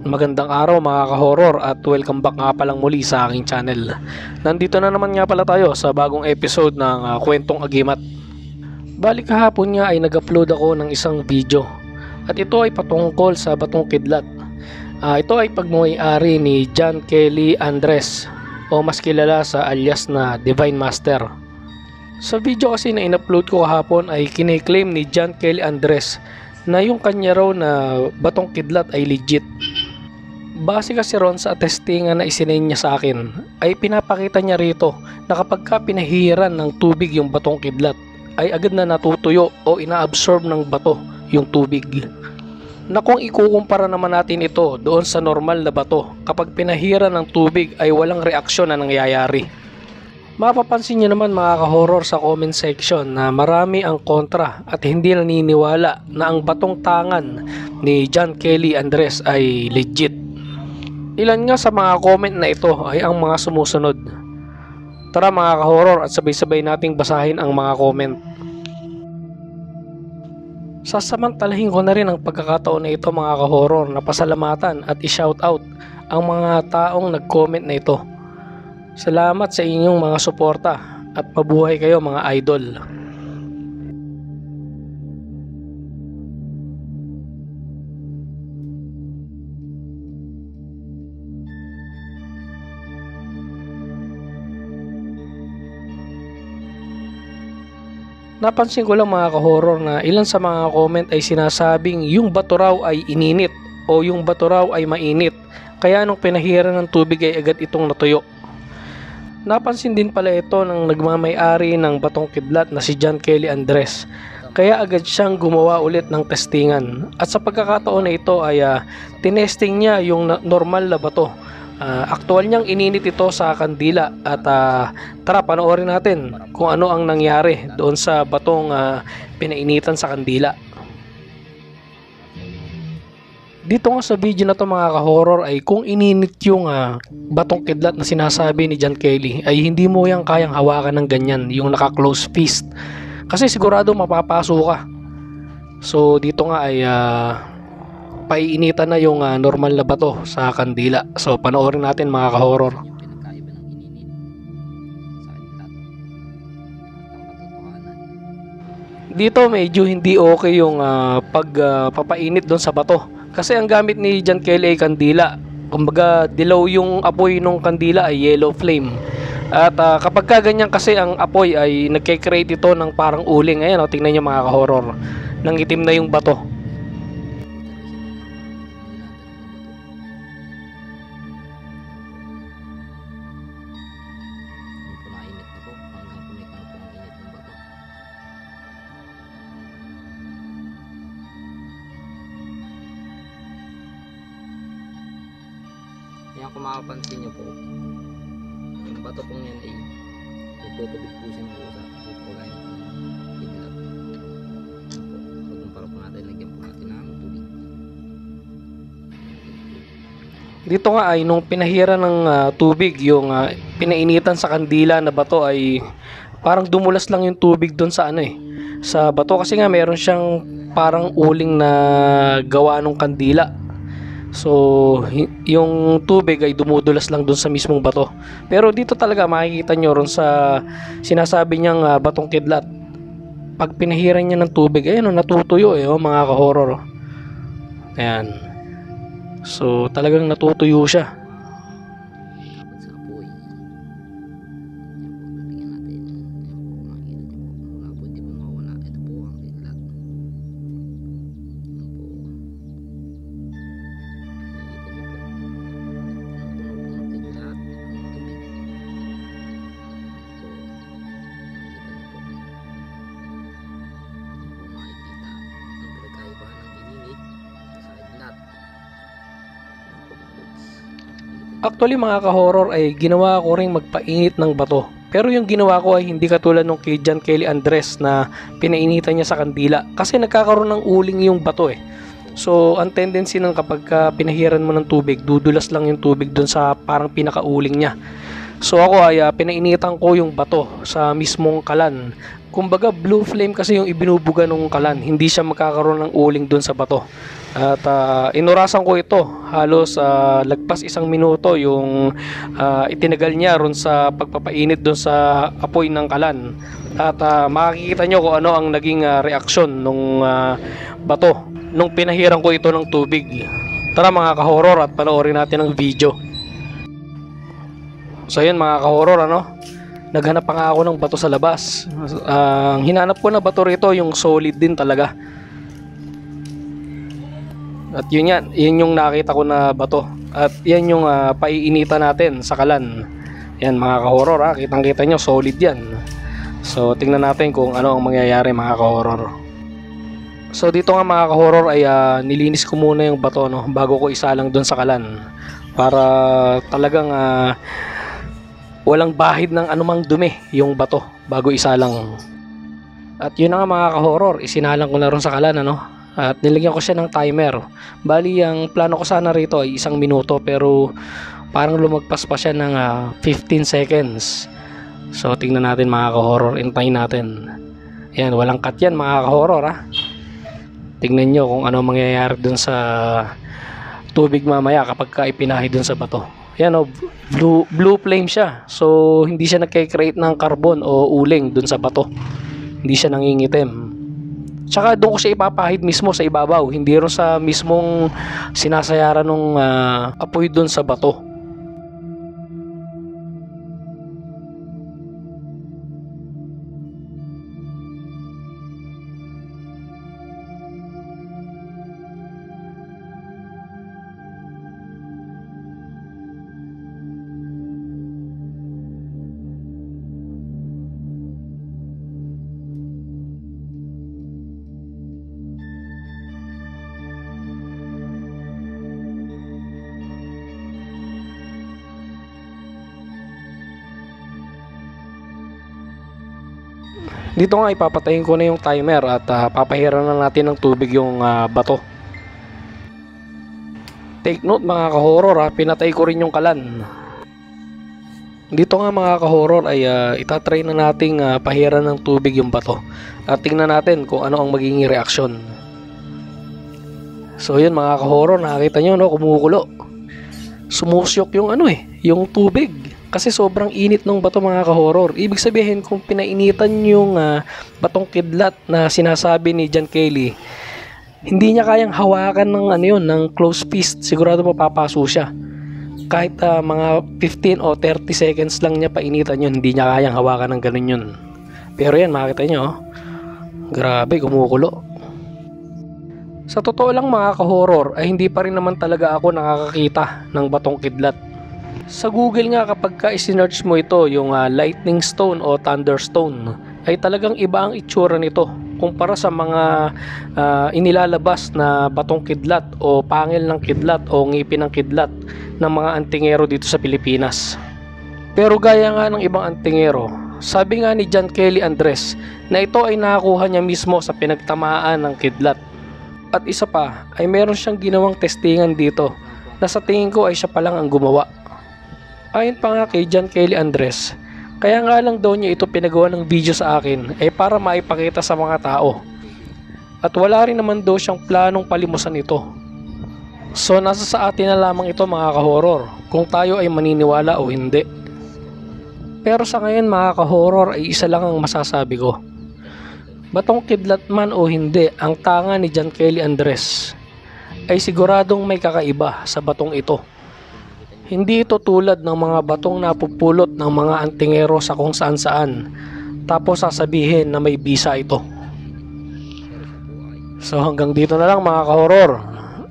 Magandang araw mga ka-horror at welcome back nga palang muli sa aking channel. Nandito na naman nga pala tayo sa bagong episode ng Kwentong Agimat. Balik kahapon nga ay nag-upload ako ng isang video at ito ay patungkol sa Batong Kidlat. Ito ay pagmamay-ari ni John Kelly Andres o mas kilala sa alias na Divine Master. Sa video kasi na in-upload ko kahapon ay kine-claim ni John Kelly Andres na yung kanya raw na Batong Kidlat ay legit. Base kasi ron sa testingan na isinend niya sa akin ay pinapakita niya rito na kapag ka pinahiran ng tubig yung batong kidlat ay agad na natutuyo o inaabsorb ng bato yung tubig. Na kung ikukumpara naman natin ito doon sa normal na bato, kapag pinahiran ng tubig ay walang reaksyon na nangyayari. Mapapansin niyo naman mga ka-horror sa comment section na marami ang kontra at hindi naniniwala na ang batong tangan ni John Kelly Andres ay legit. Ilan nga sa mga comment na ito ay ang mga sumusunod. Tara mga ka-horror at sabay-sabay nating basahin ang mga comment. Sasamantalahin ko na rin ang pagkakataon na ito mga ka-horror na pasalamatan at i-shoutout ang mga taong nag-comment na ito. Salamat sa inyong mga suporta at mabuhay kayo mga idol. Napansin ko lang mga ka-horror na ilan sa mga comment ay sinasabing yung bato raw ay ininit o yung bato raw ay mainit, kaya nung pinahiran ng tubig ay agad itong natuyo. Napansin din pala ito ng nagmamay-ari ng Batong Kidlat na si John Kelly Andres, kaya agad siyang gumawa ulit ng testingan. At sa pagkakataon na ito ay tinesting niya yung normal na bato. Aktual niyang ininit ito sa kandila at tara panoorin natin kung ano ang nangyari doon sa batong pinainitan sa kandila. Dito nga sa video na to mga ka-horror ay kung ininit yung batong kidlat na sinasabi ni John Kelly ay hindi mo yang kayang hawakan ng ganyan, yung naka-close fist. Kasi sigurado mapapaso ka. So dito nga ay paiinitan na yung normal na bato sa kandila. So panoorin natin mga ka-horror. Dito medyo hindi okay yung pagpapainit doon sa bato. Kasi ang gamit ni John Kelly ay kandila. Kumbaga dilaw yung apoy ng kandila ay yellow flame. At kapag ganyan kasi ang apoy ay nagke-create ito ng parang uling. Ayan tingnan niyo mga ka-horror. Nangitim na yung bato. Yan kung makapansin nyo po, yung bato pong yan ay tutubig po siya ng usa. Ito po gaya ng kidlat. So kumpara po natin, lagyan po natin ng tubig. Dito nga ay nung pinahira ng tubig yung pinainitan sa kandila na bato ay parang dumulas lang yung tubig doon sa sa bato kasi nga meron siyang parang uling na gawa ng kandila. So yung tubig ay dumudulas lang doon sa mismong bato. Pero dito talaga makikita nyo ron sa sinasabi niyang batong kidlat, pag pinahiran niya ng tubig ayun natutuyo mga ka-horror. Ayan. So talagang natutuyo siya. Tapos sa apoy. Yan po, tingnan natin. Yan po, makikita nyo po. Wala po, hindi po mawala. Ito po ang kidlat. Yan po. Actually mga ka-horror ay ginawa ko ring magpainit ng bato. Pero yung ginawa ko ay hindi katulad nung kay John Kelly Andres na pinainitan niya sa kandila. Kasi nagkakaroon ng uling yung bato eh. So ang tendency ng kapag pinahiran mo ng tubig, dudulas lang yung tubig dun sa parang pinakauling niya. So ako ay pinainitan ko yung bato sa mismong kalan. Kumbaga blue flame kasi yung ibinubuga ng kalan. Hindi siya magkakaroon ng uling dun sa bato. At inurasan ko ito halos lagpas 1 minuto yung itinagal niya ron sa pagpapainit doon sa apoy ng kalan. At makikita nyo kung ano ang naging reaksyon nung bato nung pinahiran ko ito ng tubig. Tara mga ka-horror at panoorin natin ang video. So yun mga ka-horror, naghanap pa nga ako ng bato sa labas. Ang hinanap ko na bato rito yung solid din talaga. At yun yung nakita ko na bato. At yan yung paiinitan natin sa kalan. Yan mga ka-horror, kitang-kita nyo, solid yan. So tingnan natin kung ano ang mangyayari mga ka-horror. So dito nga mga ka-horror ay nilinis ko muna yung bato bago ko isalang dun sa kalan. Para talagang walang bahid ng anumang dumi yung bato bago isalang. At yun na nga mga ka-horror, isinalang ko na ron sa kalan At nilagyan ko siya ng timer. Bali, ang plano ko sana rito ay 1 minuto pero parang lumagpas pa siya ng 15 seconds. So, tingnan natin mga ka-horror. Intayin natin. Ayan, walang cut yan mga ka-horror Tingnan nyo kung ano mangyayari dun sa tubig mamaya kapag ipinahi dun sa bato. Ayan blue flame siya. So, hindi siya nagkikreate ng carbon o uling dun sa bato. Hindi siya nangingitim. Tsaka doon ko siya ipapahid mismo sa ibabaw, hindi rin sa mismong sinasayaran ng apoy doon sa bato. Dito nga ipapatayin ko na yung timer at papahiran na natin ng tubig yung bato. Take note mga ka-horror, pinatay ko rin yung kalan. Dito nga mga ka-horror ay itatry na nating pahiran ng tubig yung bato. At tingnan natin kung ano ang magiging reaksyon. So yun mga ka-horror, nakita nyo kumukulo. Sumusyok yung yung tubig. Kasi sobrang init ng bato mga ka-horror. Ibig sabihin kung pinainitan yung batong kidlat na sinasabi ni John Kelly, hindi niya kayang hawakan ng ng close fist. Sigurado mapapaso siya. Kahit mga 15 o 30 seconds lang niya painitan yun, hindi niya kayang hawakan ng ganun yun. Pero yan, makita nyo, grabe, kumukulo. Sa totoo lang mga ka-horror, ay hindi pa rin naman talaga ako nakakakita ng batong kidlat. Sa Google nga kapag isinearch mo ito, yung lightning stone o thunderstone, ay talagang iba ang itsura nito kumpara sa mga inilalabas na batong kidlat o pangil ng kidlat o ngipin ng kidlat ng mga antingero dito sa Pilipinas. Pero gaya nga ng ibang antingero, sabi nga ni John Kelly Andres na ito ay nakakuha niya mismo sa pinagtamaan ng kidlat. At isa pa ay meron siyang ginawang testingan dito na sa tingin ko ay siya pa lang ang gumawa. Ayon pa nga kay John Kelly Andres, kaya nga lang daw niya ito pinagawa ng video sa akin ay para maipakita sa mga tao. At wala rin naman daw siyang planong palimusan ito. So nasa sa atin na lamang ito mga ka-horror kung tayo ay maniniwala o hindi. Pero sa ngayon mga ka-horror ay isa lang ang masasabi ko. Batong kidlat man o hindi, ang tanga ni John Kelly Andres ay siguradong may kakaiba sa batong ito. Hindi ito tulad ng mga batong napupulot ng mga antingero sa kung saan saan tapos sasabihin na may bisa ito. So hanggang dito na lang mga ka-horror,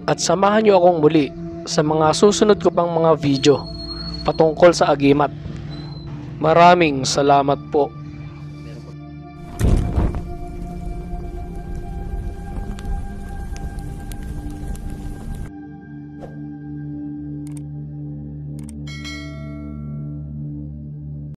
at samahan nyo akong muli sa mga susunod ko pang mga video patungkol sa agimat. Maraming salamat po.